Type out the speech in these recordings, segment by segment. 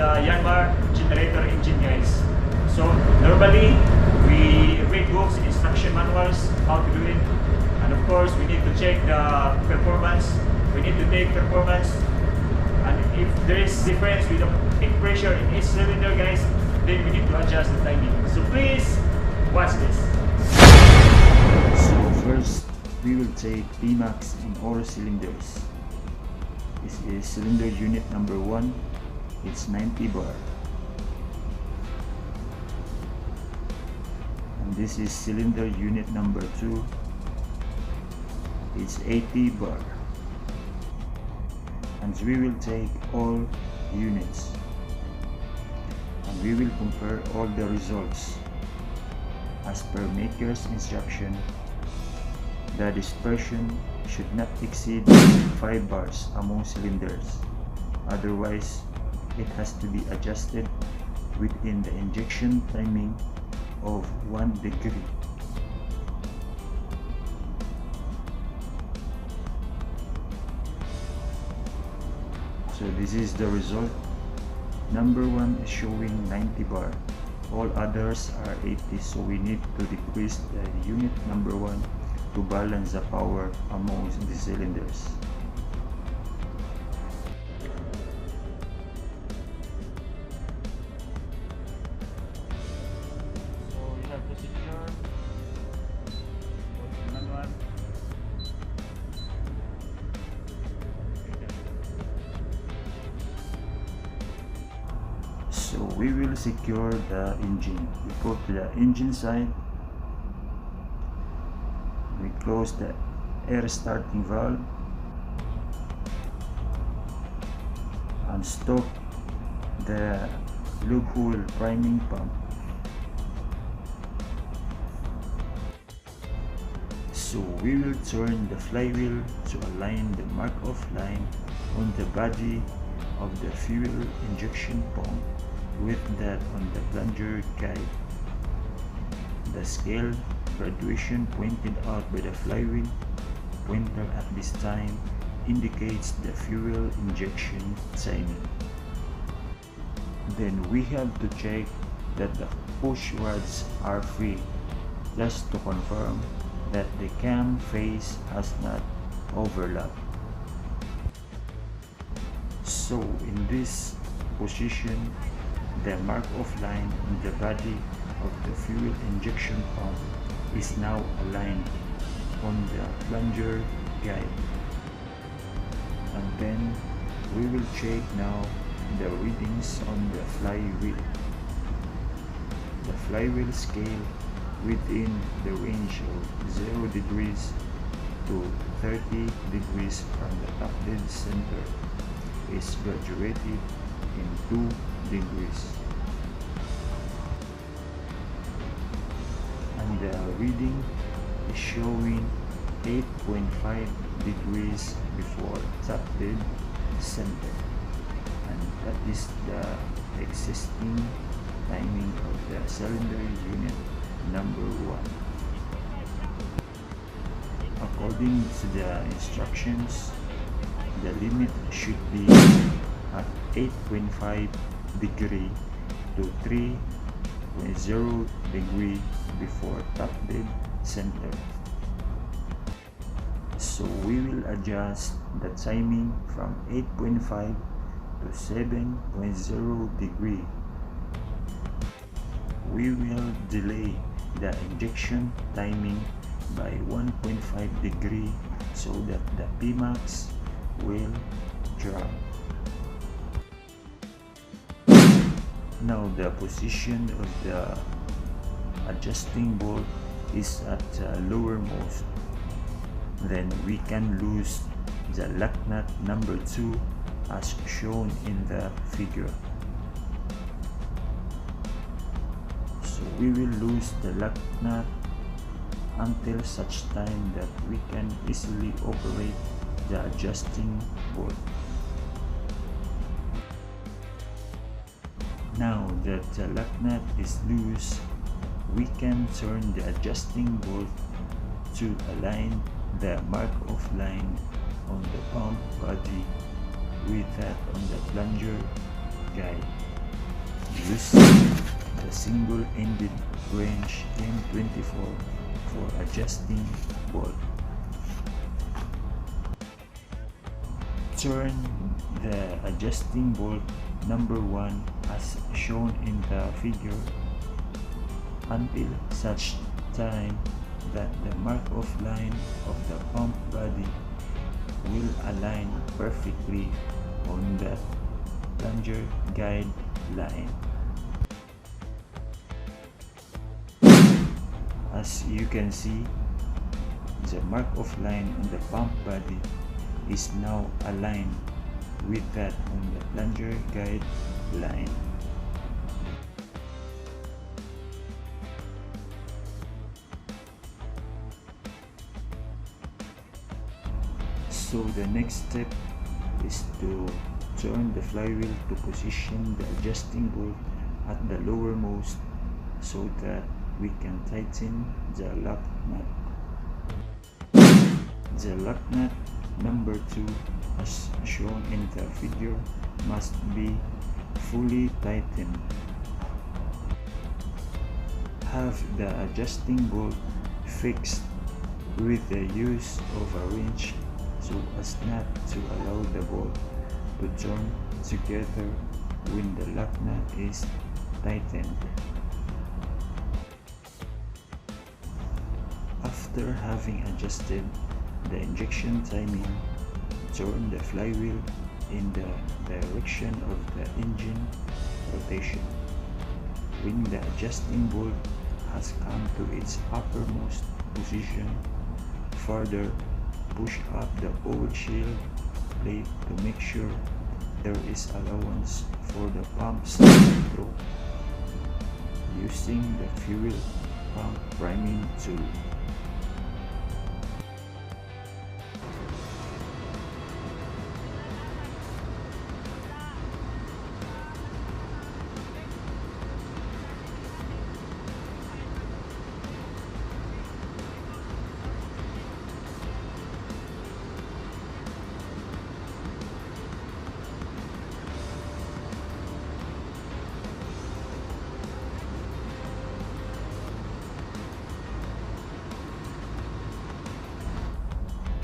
the Yanmar generator engine, guys. So normally we read books, instruction manuals, how to do it, and of course we need to check the performance. We need to take performance, and if there is difference with the peak pressure in each cylinder, guys, then we need to adjust the timing. So please watch this. So first, we will take Pmax in all cylinders. This is cylinder unit number 1. It's 90 bar. And this is cylinder unit number 2. It's 80 bar. And we will take all units. And we will compare all the results. As per maker's instruction, the dispersion should not exceed 5 bars among cylinders. Otherwise, it has to be adjusted within the injection timing of 1 degree. So this is the result. Number 1 is showing 90 bar. All others are 80, so we need to decrease the unit number 1 to balance the power among the cylinders. So we have to secure the manual. So we will secure the engine. We go to the engine side. We close the air starting valve and stop the lube oil priming pump. So we will turn the flywheel to align the mark-off line on the body of the fuel injection pump with that on the plunger guide. The scale graduation pointed out by the flywheel pointer at this time indicates the fuel injection timing. Then we have to check that the push rods are free, just to confirm that the cam face has not overlapped. So in this position, the mark-off line in the body of the fuel injection pump is now aligned on the plunger guide. And then we will check now the readings on the flywheel. The flywheel scale within the range of 0 degrees to 30 degrees from the top dead center is graduated in 2 degrees. And the reading is showing 8.5 degrees before top dead center, and that is the existing timing of the cylinder unit number 1. According to the instructions, the limit should be at 8.5 degree to 3.0 degree before top dead center. So we will adjust the timing from 8.5 to 7.0 degree. We will delay the injection timing by 1.5 degree so that the Pmax will drop. Now the position of the adjusting bolt is at lowermost. Then we can lose the lock nut number 2 as shown in the figure. So we will lose the lock nut until such time that we can easily operate the adjusting bolt. Now that the lock nut is loose, we can turn the adjusting bolt to align the mark-off line on the pump body with that on the plunger guide. using the single-ended wrench M24 for adjusting bolt. Turn the adjusting bolt number 1 as shown in the figure until such time that the mark-off line of the pump body will align perfectly on the plunger guide line. As you can see, the mark-off line on the pump body is now aligned with that on the plunger guide line. So the next step is to turn the flywheel to position the adjusting bolt at the lowermost so that we can tighten the lock nut. The lock nut number 2, as shown in the figure, must be fully tightened. Have the adjusting bolt fixed with the use of a wrench so as not to allow the bolt to turn together when the lock nut is tightened. After having adjusted the injection timing, turn the flywheel in the direction of the engine rotation. When the adjusting bolt has come to its uppermost position, further push up the oil shield plate to make sure there is allowance for the pump's flow using the fuel pump priming tool.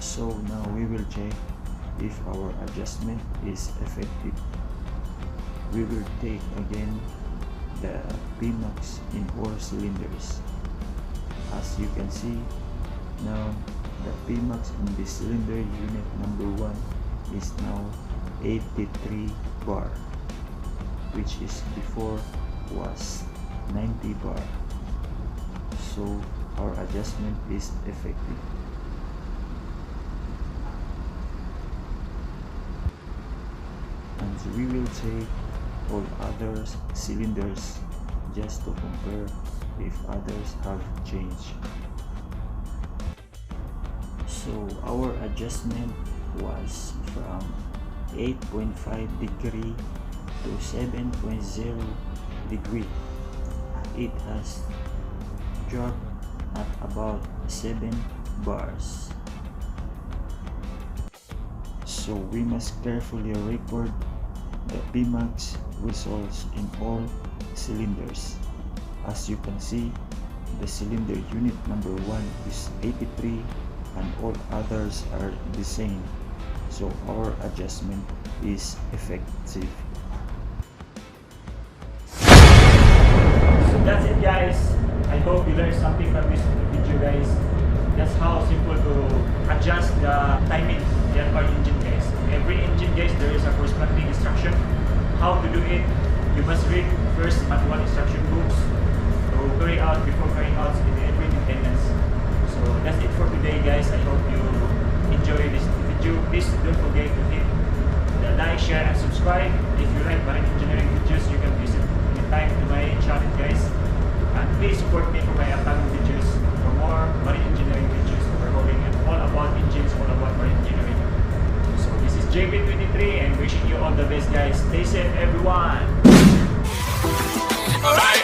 So now we will check if our adjustment is effective. We will take again the P-max in all cylinders. As you can see, now the P-max in the cylinder unit number 1 is now 83 bar, which is before was 90 bar. So our adjustment is effective. And we will take all other cylinders just to compare if others have changed. So our adjustment was from 8.5 degree to 7.0 degree. It has dropped at about 7 bars. So we must carefully record the P-max results in all cylinders. As you can see, the cylinder unit number 1 is 83 and all others are the same. So our adjustment is effective. So that's it, guys. I hope you learned something from this video, guys. That's how simple to adjust the timing of the Yanmar engine, guys. Every engine, guys, there is a corresponding instruction how to do it. You must read first manual instruction books to carry out before carrying out in every maintenance. So that's it for today, guys. I hope you enjoy this video. Please don't forget to hit the like, share, and subscribe. If you like marine engineering videos, you can visit anytime to my channel, guys. And please support me for my upcoming videos for more marine engineering videos, overhauling, and all about engines, all about marine engineering. So this is JB23 and wishing you all the best, guys. Stay safe, everyone. Alright.